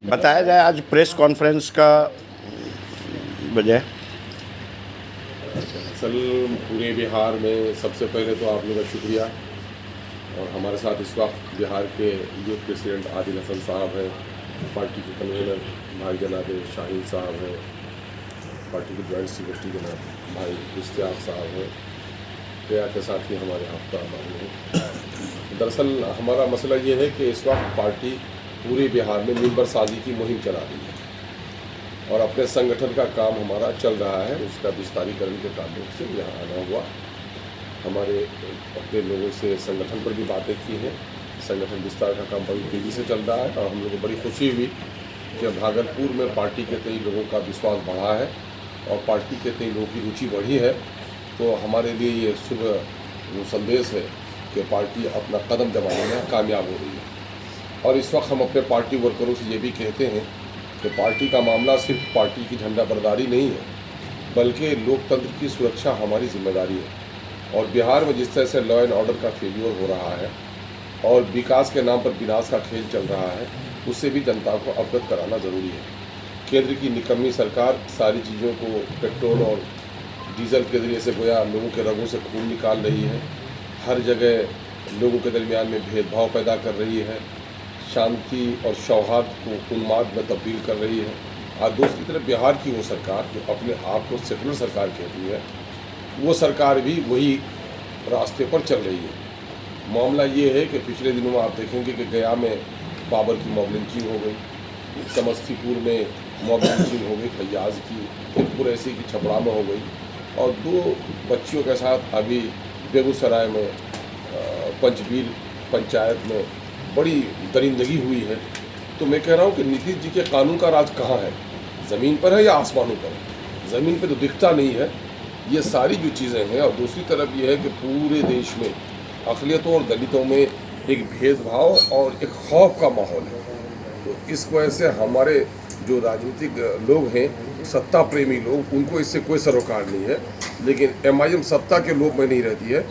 बताया जाए आज प्रेस कॉन्फ्रेंस का वजह। असल पूरे बिहार में सबसे पहले तो आप लोगों का शुक्रिया। और हमारे साथ इस वक्त बिहार के यूथ प्रेसिडेंट आदिल हसन साहब हैं, पार्टी के कन्वीनर भाई जनाब शाहीन साहब हैं, पार्टी के जॉइंट सेक्रेटरी जनाब भाई इश्तियाक साहब हैं, गया के साथ ही हमारे आफ्ताब भाई हैं। दरअसल हमारा मसला ये है कि इस वक्त पार्टी पूरे बिहार में मेंबर साजी की मुहिम चला रही है और अपने संगठन का काम हमारा चल रहा है। उसका विस्तारीकरण के ताल्लुक से यहाँ आना हुआ। हमारे अपने लोगों से संगठन पर भी बातें की हैं। संगठन विस्तार का काम बड़ी तेज़ी से चल रहा है और हम लोगों को बड़ी खुशी हुई कि भागलपुर में पार्टी के कई लोगों का विश्वास बढ़ा है और पार्टी के कई लोगों की रुचि बढ़ी है। तो हमारे लिए ये शुभ संदेश है कि पार्टी अपना कदम जमाने में कामयाब हो रही है। और इस वक्त हम अपने पार्टी वर्करों से ये भी कहते हैं कि पार्टी का मामला सिर्फ पार्टी की झंडा बरदारी नहीं है, बल्कि लोकतंत्र की सुरक्षा हमारी जिम्मेदारी है। और बिहार में जिस तरह से लॉ एंड ऑर्डर का फेल्योर हो रहा है और विकास के नाम पर विनाश का खेल चल रहा है, उससे भी जनता को अवगत कराना ज़रूरी है। केंद्र की निकम्मी सरकार सारी चीज़ों को पेट्रोल और डीजल के ज़रिए से गोया लोगों के रगों से खून निकाल रही है। हर जगह लोगों के दरमियान में भेदभाव पैदा कर रही है, शांति और सौहार्द को उन्माद में तब्दील कर रही है। और दूसरी तरफ बिहार की वो सरकार जो अपने आप को सेकुलर सरकार कहती है, वो सरकार भी वही रास्ते पर चल रही है। मामला ये है कि पिछले दिनों में आप देखेंगे कि गया में बाबर की मॉब लिंचिंग हो गई, समस्तीपुर में मॉब लिंचिंग हो गई फैयाज की, फिर कुरैसी की छपरा में हो गई और 2 बच्चियों के साथ अभी बेगूसराय में पंचबीर पंचायत में बड़ी दरिंदगी हुई है। तो मैं कह रहा हूँ कि नीतीश जी के कानून का राज कहाँ है, ज़मीन पर है या आसमानों पर है? ज़मीन पर तो दिखता नहीं है। ये सारी जो चीज़ें हैं। और दूसरी तरफ ये है कि पूरे देश में अक़लियतों और दलितों में एक भेदभाव और एक खौफ का माहौल है। तो इस वजह से हमारे जो राजनीतिक लोग हैं, सत्ता प्रेमी लोग, उनको इससे कोई सरोकार नहीं है। लेकिन MIM सत्ता के लोभ में नहीं रहती है।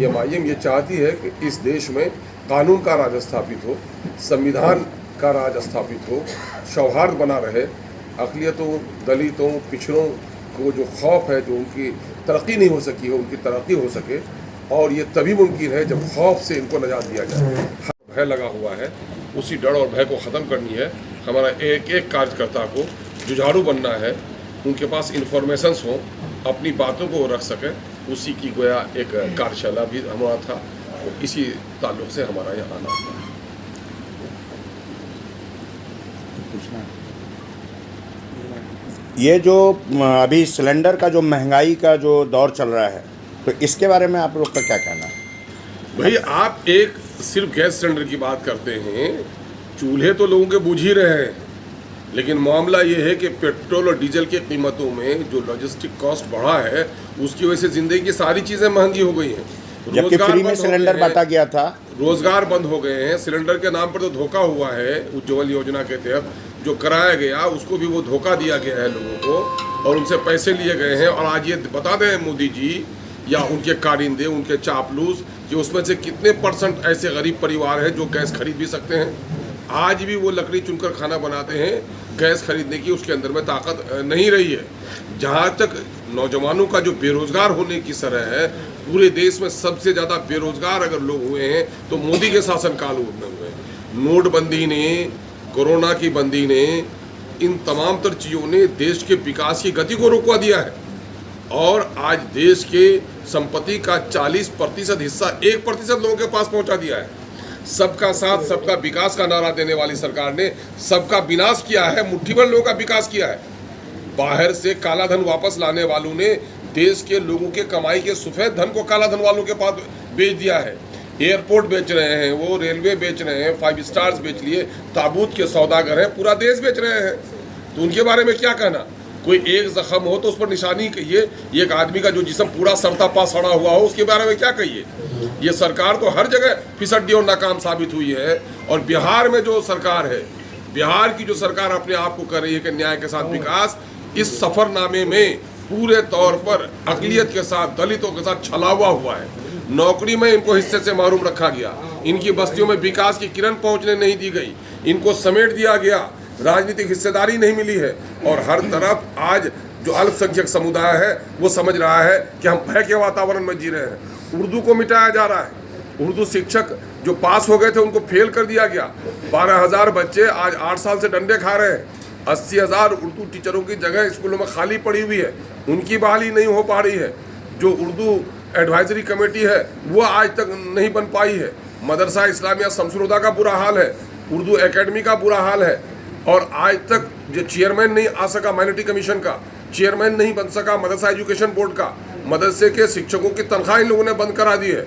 MIM ये चाहती है कि इस देश में कानून का राज स्थापित हो, संविधान का राज स्थापित हो, सौहार्द बना रहे। अक़लियतों, दलितों, पिछड़ों को जो खौफ है, जो उनकी तरक्की नहीं हो सकी है, उनकी तरक्की हो सके। और ये तभी मुमकिन है जब खौफ से इनको निजात दिया जाए। भय लगा हुआ है, उसी डर और भय को ख़त्म करनी है। हमारा एक एक कार्यकर्ता को जुझारू बनना है, उनके पास इन्फॉर्मेशंस हों, अपनी बातों को रख सकें। उसी की गोया एक कार्यशाला भी हमारा था, तो इसी ताल्लुक़ से हमारा यहाँ आना हुआ है। ये जो अभी सिलेंडर का जो महंगाई का जो दौर चल रहा है, तो इसके बारे में आप लोग का क्या कहना है? भाई आप एक सिर्फ गैस सिलेंडर की बात करते हैं, चूल्हे तो लोगों के बुझ ही रहे हैं। लेकिन मामला ये है कि पेट्रोल और डीजल की कीमतों में जो लॉजिस्टिक कॉस्ट बढ़ा है, उसकी वजह से ज़िंदगी की सारी चीज़ें महंगी हो गई हैं। जबकि फ्री में सिलेंडर बांटा गया था, रोजगार बंद हो गए हैं। सिलेंडर के नाम पर तो धोखा हुआ है। उज्ज्वल योजना के तहत जो कराया गया, उसको भी वो धोखा दिया गया है लोगों को और उनसे पैसे लिए गए हैं। और आज ये बता दें मोदी जी या उनके कारिंदे, उनके चापलूस, कि उसमें से कितने % ऐसे गरीब परिवार हैं जो गैस खरीद भी सकते हैं। आज भी वो लकड़ी चुनकर खाना बनाते हैं, गैस खरीदने की उसके अंदर में ताकत नहीं रही है। जहाँ तक नौजवानों का जो बेरोज़गार होने की शरह है, पूरे देश में सबसे ज़्यादा बेरोज़गार अगर लोग हुए हैं तो मोदी के शासनकाल में हुए हैं। नोटबंदी ने, कोरोना की बंदी ने, इन तमाम तर चीज़ों ने देश के विकास की गति को रुकवा दिया है। और आज देश के संपत्ति का 40% हिस्सा 1% लोगों के पास पहुंचा दिया है। सबका साथ सबका विकास का नारा देने वाली सरकार ने सबका विनाश किया है, मुट्ठी भर लोगों का विकास किया है। बाहर से काला धन वापस लाने वालों ने देश के लोगों के कमाई के सफ़ेद धन को काला धन वालों के पास बेच दिया है। एयरपोर्ट बेच रहे हैं, वो रेलवे बेच रहे हैं, 5 स्टार्स बेच लिए, ताबूत के सौदागर हैं, पूरा देश बेच रहे हैं। तो उनके बारे में क्या कहना। कोई एक जख्म हो तो उस पर निशानी कहिए। एक आदमी का जो जिस्म पूरा सड़ता पा सड़ा हुआ हो उसके बारे में क्या कहिए। ये सरकार तो हर जगह फिसड्डी और नाकाम साबित हुई है। और बिहार में जो सरकार है, बिहार की जो सरकार अपने आप को कर रही है कि न्याय के साथ विकास, इस सफरनामे में पूरे तौर पर अक़लियत के साथ, दलितों के साथ छलावा हुआ है। नौकरी में इनको हिस्से से महरूम रखा गया, इनकी बस्तियों में विकास की किरण पहुंचने नहीं दी गई, इनको समेट दिया गया, राजनीतिक हिस्सेदारी नहीं मिली है। और हर तरफ आज जो अल्पसंख्यक समुदाय है वो समझ रहा है कि हम भय के वातावरण में जी रहे हैं। उर्दू को मिटाया जा रहा है। उर्दू शिक्षक जो पास हो गए थे उनको फेल कर दिया गया। 12,000 बच्चे आज 8 साल से डंडे खा रहे हैं। 80,000 उर्दू टीचरों की जगह स्कूलों में खाली पड़ी हुई है, उनकी बहाली नहीं हो पा रही है। जो उर्दू एडवाइजरी कमेटी है वो आज तक नहीं बन पाई है। मदरसा इस्लामिया शमसुल का बुरा हाल है, उर्दू एकेडमी का बुरा हाल है। और आज तक जो चेयरमैन नहीं आ सका माइनॉरिटी कमीशन का, चेयरमैन नहीं बन सका मदरसा एजुकेशन बोर्ड का, मदरसे के शिक्षकों की तनख्वाह इन लोगों ने बंद करा दी है।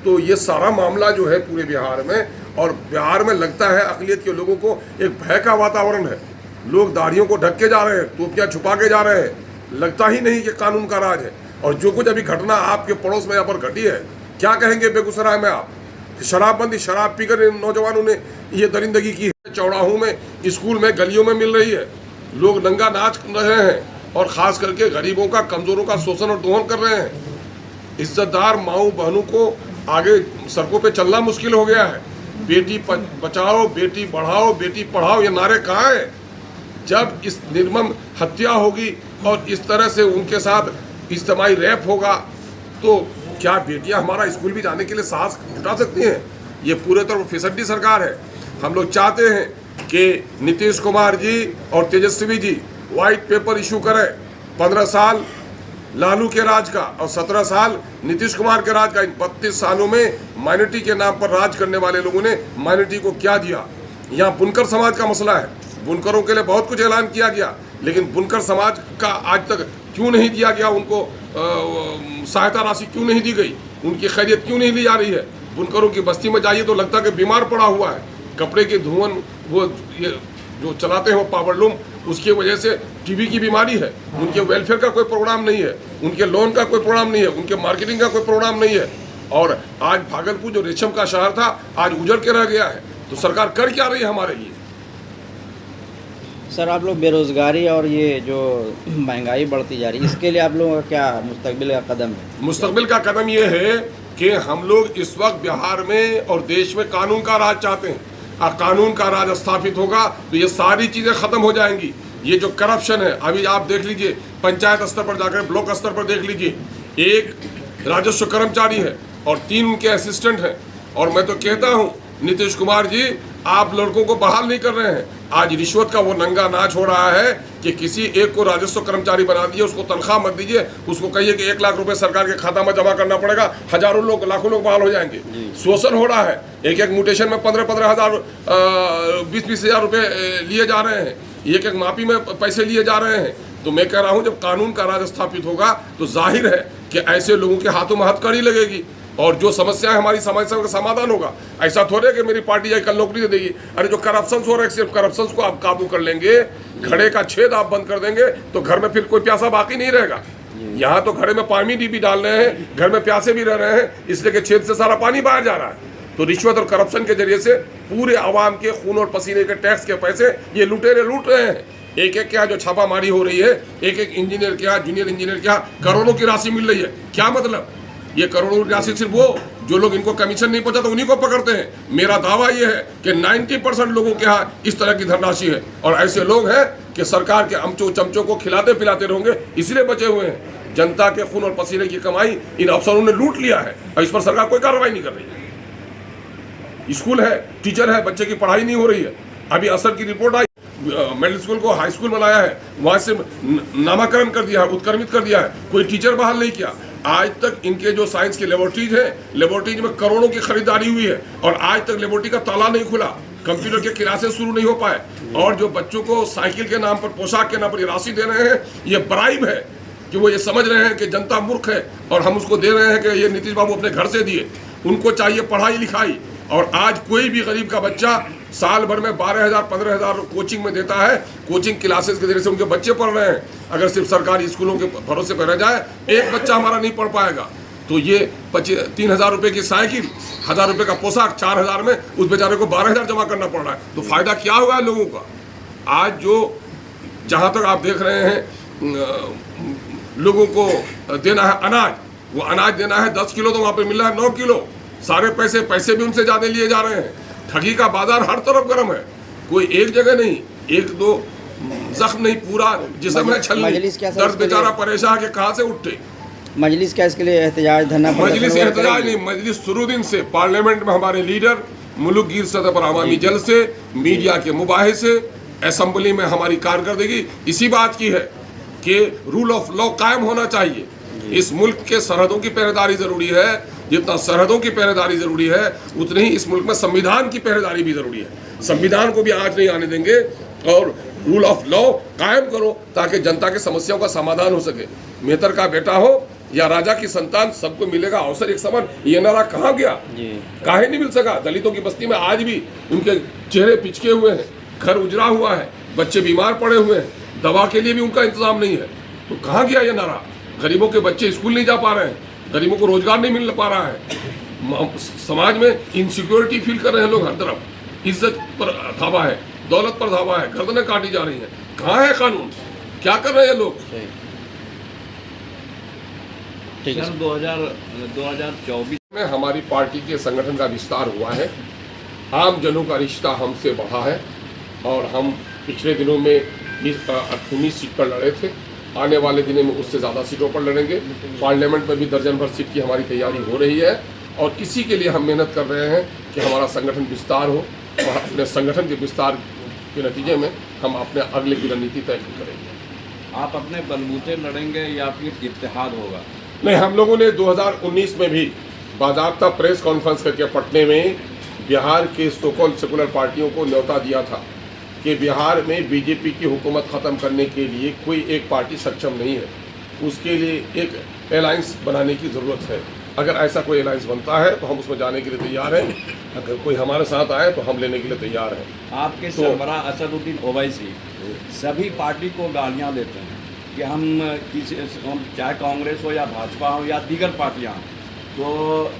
तो ये सारा मामला जो है पूरे बिहार में, और बिहार में लगता है अक़लियत के लोगों को एक भय का वातावरण है। लोग दाढ़ियों को ढक के जा रहे हैं, टोपियाँ छुपा के जा रहे हैं, लगता ही नहीं कि कानून का राज है। और जो कुछ अभी घटना आपके पड़ोस में यहाँ पर घटी है, क्या कहेंगे बेगूसराय में आप? शराबबंदी, शराब पीकर नौजवानों ने ये दरिंदगी की है। चौराहों में, स्कूल में, गलियों में मिल रही है, लोग नंगा नाच रहे हैं और ख़ास करके गरीबों का, कमज़ोरों का शोषण और दोहन कर रहे हैं। इज्जतदार माओ बहनों को आगे सड़कों पे चलना मुश्किल हो गया है। बेटी बचाओ, बेटी बढ़ाओ, बेटी पढ़ाओ, ये नारे कहाँ हैं? जब इस निर्मम हत्या होगी और इस तरह से उनके साथ इज्तिमाई रैप होगा तो क्या बेटियां हमारा स्कूल भी जाने के लिए साहस जुटा सकती हैं? ये पूरे तौर पर फिसड्डी सरकार है। हम लोग चाहते हैं कि नीतीश कुमार जी और Tejashwi ji white paper issue करें। 15 साल लालू के राज का और 17 साल नीतीश कुमार के राज का, इन 32 सालों में माइनॉरिटी के नाम पर राज करने वाले लोगों ने माइनॉरिटी को क्या दिया? यहाँ बुनकर समाज का मसला है। बुनकरों के लिए बहुत कुछ ऐलान किया गया, लेकिन बुनकर समाज का आज तक क्यों नहीं दिया गया? उनको सहायता राशि क्यों नहीं दी गई? उनकी खैरियत क्यों नहीं ली जा रही है? बुनकरों की बस्ती में जाइए तो लगता है कि बीमार पड़ा हुआ है। कपड़े के धुआं वो ये जो चलाते हैं वो पावरलूम, उसकी वजह से टीबी की बीमारी है। उनके वेलफेयर का कोई प्रोग्राम नहीं है, उनके लोन का कोई प्रोग्राम नहीं है, उनके मार्केटिंग का कोई प्रोग्राम नहीं है। और आज भागलपुर जो रेशम का शहर था आज उजड़ के रह गया है। तो सरकार कर क्या रही है हमारे लिए? सर, आप लोग बेरोजगारी और ये जो महंगाई बढ़ती जा रही है, इसके लिए आप लोगों का क्या मुस्तकबिल का कदम है? मुस्तकबिल का कदम ये है कि हम लोग इस वक्त बिहार में और देश में कानून का राज चाहते हैं। और कानून का राज स्थापित होगा तो ये सारी चीज़ें ख़त्म हो जाएंगी। ये जो करप्शन है, अभी आप देख लीजिए, पंचायत स्तर पर जाकर ब्लॉक स्तर पर देख लीजिए, एक राजस्व कर्मचारी है और 3 उनके असिस्टेंट हैं। और मैं तो कहता हूँ नीतीश कुमार जी, आप लड़कों को बहाल नहीं कर रहे हैं। आज रिश्वत का वो नंगा नाच हो रहा है कि किसी एक को राजस्व कर्मचारी बना दीजिए, उसको तनख्वाह मत दीजिए, उसको कहिए कि 1 लाख रुपए सरकार के खाता में जमा करना पड़ेगा, हजारों लोग, लाखों लोग बहाल हो जाएंगे। शोषण हो रहा है। एक म्यूटेशन में 15-15 हज़ार, 20-20 हज़ार रुपये लिए जा रहे हैं। एक मापी में पैसे लिए जा रहे हैं। तो मैं कह रहा हूँ जब कानून का राज स्थापित होगा तो जाहिर है कि ऐसे लोगों के हाथों में हथकड़ी लगेगी और जो समस्या है हमारी समस्या का समाधान होगा। ऐसा थोड़े है कि मेरी पार्टी जाए कल नौकरी दे देगी। अरे जो करप्शन हो रहा है, सिर्फ करप्शन को आप काबू कर लेंगे, घड़े का छेद आप बंद कर देंगे तो घर में फिर कोई प्यासा बाकी नहीं रहेगा। यहाँ तो घड़े में पानी भी डाल रहे हैं, घर में प्यासे भी रह रहे हैं, इसलिए कि छेद से सारा पानी बाहर जा रहा है। तो रिश्वत और करप्शन के जरिए से पूरे आवाम के खून और पसीने के टैक्स के पैसे ये लुटेरे लूट रहे हैं। एक एक क्या जो छापामारी हो रही है, एक एक इंजीनियर क्या, जूनियर इंजीनियर क्या, करोड़ों की राशि मिल रही है। क्या मतलब? ये करोड़ों की राशि सिर्फ वो जो लोग इनको कमीशन नहीं पहुंचा तो उन्हीं को पकड़ते हैं। मेरा दावा ये है कि 90% लोगों के यहाँ इस तरह की धनराशि है और ऐसे लोग हैं कि सरकार के अमचो चमचों को खिलाते पिलाते रहेंगे, इसलिए बचे हुए हैं। जनता के खून और पसीने की कमाई इन अफसरों ने लूट लिया है और इस पर सरकार कोई कार्रवाई नहीं कर रही है। स्कूल है, टीचर है, बच्चे की पढ़ाई नहीं हो रही है। अभी असर की रिपोर्ट आई, मिडिल स्कूल को हाई स्कूल बनाया है, वहाँ से नामाकरण कर दिया है, उत्क्रमित कर दिया है, कोई टीचर बहाल नहीं किया। आज तक इनके जो साइंस की लेबोरेटरीज है, लेबोरेटरीज में करोड़ों की खरीदारी हुई है और आज तक लेबोरेटरी का ताला नहीं खुला, कंप्यूटर के क्लासेस शुरू नहीं हो पाए। और जो बच्चों को साइकिल के नाम पर, पोशाक के नाम पर ये राशि दे रहे हैं, ये ब्राइब है कि वो ये समझ रहे हैं कि जनता मूर्ख है और हम उसको दे रहे हैं कि ये नीतीश बाबू अपने घर से दिए। उनको चाहिए पढ़ाई लिखाई और आज कोई भी गरीब का बच्चा साल भर में 12,000 15,000 कोचिंग में देता है, कोचिंग क्लासेस के जरिए से उनके बच्चे पढ़ रहे हैं। अगर सिर्फ सरकारी स्कूलों के भरोसे पर रह जाए, एक बच्चा हमारा नहीं पढ़ पाएगा। तो ये 3,000 रुपये की साइकिल, 1,000 रुपये का पोशाक, 4,000 में उस बेचारे को 12,000 जमा करना पड़ रहा है। तो फायदा क्या हुआ है लोगों का? आज जो जहाँ तक आप देख रहे हैं लोगों को देना है अनाज, वो अनाज देना है 10 किलो, तो वहाँ पे मिल रहा है 9 किलो। सारे पैसे भी उनसे ज़्यादा लिए जा रहे हैं। ठगी का बाजार हर तरफ गर्म है, कोई एक जगह नहीं, एक दो जख्म नहीं, पूरा जिसम है छलनी। दर्द बेचारा परेशान के कहाँ से उठे। मजलिस क्या इसके लिए एहतजाज धरना मजलिस एहतजाज नहीं, मजलिस शुरू दिन से पार्लियामेंट में हमारे लीडर, मुल्क गिर सतह पर अवामी जलसे, मीडिया के मुबाहिसे, असेंबली में हमारी कारकर्दगी इसी बात की है कि रूल ऑफ लॉ कायम होना चाहिए। इस मुल्क के सरहदों की पहरेदारी ज़रूरी है। जितना सरहदों की पहरेदारी ज़रूरी है, उतनी ही इस मुल्क में संविधान की पहरेदारी भी ज़रूरी है। संविधान को भी आज नहीं आने देंगे और रूल ऑफ लॉ कायम करो ताकि जनता के समस्याओं का समाधान हो सके। मेहतर का बेटा हो या राजा की संतान, सबको मिलेगा अवसर एक समान। ये नारा कहाँ गया? काहे नहीं मिल सका? दलितों की बस्ती में आज भी उनके चेहरे पिचके हुए हैं, घर उजड़ा हुआ है, बच्चे बीमार पड़े हुए हैं, दवा के लिए भी उनका इंतजाम नहीं है। तो कहाँ गया ये नारा? गरीबों के बच्चे स्कूल नहीं जा पा रहे हैं, गरीबों को रोजगार नहीं मिल पा रहा है, समाज में इनसिक्योरिटी फील कर रहे हैं लोग हर तरफ, इज्जत पर धावा है, दौलत पर धावा है, गर्दनें काटी जा रही हैं। कहाँ है कानून? क्या कर रहे हैं लोग? सन 2024 में हमारी पार्टी के संगठन का विस्तार हुआ है, आम जनों का रिश्ता हमसे बढ़ा है और हम पिछले दिनों में 19 सीट पर लड़े थे। आने वाले दिनों में उससे ज़्यादा सीटों पर लड़ेंगे। पार्लियामेंट में भी दर्जन भर सीट की हमारी तैयारी हो रही है और इसी के लिए हम मेहनत कर रहे हैं कि हमारा संगठन विस्तार हो और अपने संगठन के विस्तार के नतीजे में हम अपने अगले की रणनीति तय करेंगे। आप अपने बलबूते लड़ेंगे या फिर इत्तेहाद होगा? नहीं, हम लोगों ने 2019 में भी बाज़ाब्ता प्रेस कॉन्फ्रेंस करके पटने में बिहार के सो-कॉल्ड सेकुलर पार्टियों को न्योता दिया था कि बिहार में बीजेपी की हुकूमत ख़त्म करने के लिए कोई एक पार्टी सक्षम नहीं है, उसके लिए एक अलायंस बनाने की ज़रूरत है। अगर ऐसा कोई अलायंस बनता है तो हम उसमें जाने के लिए तैयार हैं, अगर कोई हमारे साथ आए तो हम लेने के लिए तैयार हैं। आपके सरबराह असदुद्दीन ओवैसी सभी पार्टी को गालियाँ देते हैं कि हम चाहे कांग्रेस हो या भाजपा हो या दीगर पार्टियाँ, तो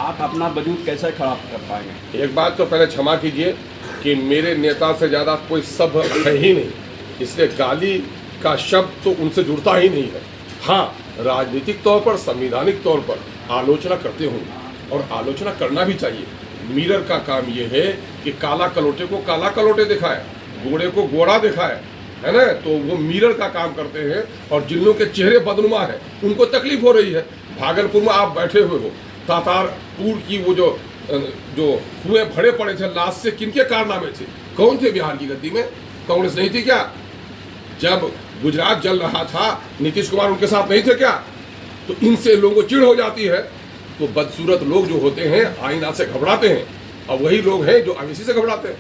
आप अपना वजूद कैसे खड़ा कर पाएंगे? एक बात तो पहले क्षमा कीजिए कि मेरे नेता से ज़्यादा कोई सभ्य है ही नहीं, इसलिए गाली का शब्द तो उनसे जुड़ता ही नहीं है। हाँ, राजनीतिक तौर पर, संवैधानिक तौर पर आलोचना करते होंगे और आलोचना करना भी चाहिए। मिरर का काम ये है कि काला कलोटे को काला कलोटे दिखाए, गोड़े को गोड़ा दिखाए, है ना? तो वो मिरर का काम करते हैं और जिन लोगों के चेहरे बदनुमा है उनको तकलीफ हो रही है। भागलपुर में आप बैठे हुए हो, तातारपुर की वो जो कुएं भरे पड़े थे, लाश से किनके कारनामे थे? कौन थे बिहार की गद्दी में? कांग्रेस नहीं थी क्या? जब गुजरात जल रहा था, नीतीश कुमार उनके साथ नहीं थे क्या? तो इनसे लोगों को चिढ़ हो जाती है। तो बदसूरत लोग जो होते हैं आईना से घबराते हैं और वही लोग हैं जो अवेशी से घबराते हैं।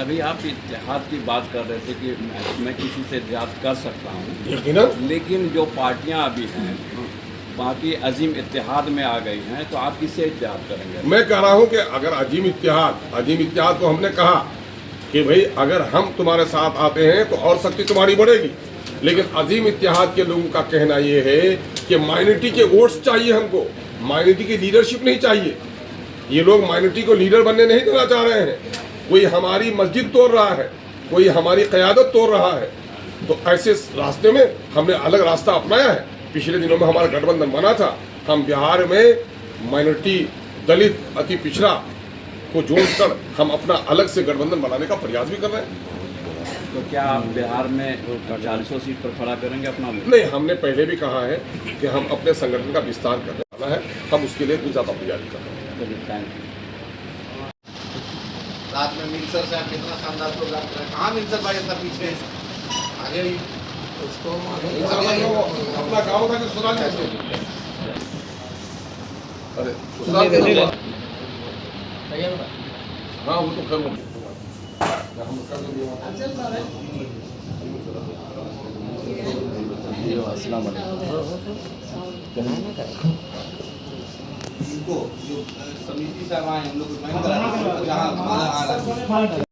अभी आप इत्तेहाद की बात कर रहे थे कि मैं किसी से इत्तेहाद कर सकता हूँ, लेकिन जो पार्टियाँ अभी हैं बाकी अजीम इत्तेहाद में आ गई हैं, तो आप किससे इत्तेहाद करेंगे? मैं कह रहा हूँ कि अगर अजीम इत्तेहाद को हमने कहा कि भाई अगर हम तुम्हारे साथ आते हैं तो और शक्ति तुम्हारी बढ़ेगी, लेकिन अजीम इत्तेहाद के लोगों का कहना ये है कि माइनॉरिटी के वोट्स चाहिए हमको, माइनॉरिटी की लीडरशिप नहीं चाहिए। ये लोग माइनॉरिटी को लीडर बनने नहीं देना चाह रहे हैं। कोई हमारी मस्जिद तोड़ रहा है, कोई हमारी क़यादत तोड़ रहा है। तो ऐसे रास्ते में हमने अलग रास्ता अपनाया है। पिछले दिनों में हमारा गठबंधन बना था, हम बिहार में माइनॉरिटी, दलित, अति पिछड़ा को जोड़कर हम अपना अलग से गठबंधन बनाने का प्रयास भी कर रहे हैं। तो क्या आप बिहार में 40 सीट पर खड़ा करेंगे अपना? नहीं, हमने पहले भी कहा है कि हम अपने संगठन का विस्तार करने वाला है, हम उसके लिए कुछ ज़्यादा तैयारी कर रहे हैं। Thank you. रात में मिक्सर से आप कितना शानदार प्रोग्राम कर रहे हैं। कहाँ मिक्सर भाई इतना पीछे आगे उसको अपना गाँव का ससुराल है। अरे हाँ, वो तो कर अस्सलाम वालेकुम। उनको जो समिति से आए हम लोग ज्वाइन करा जहाँ आ रहा है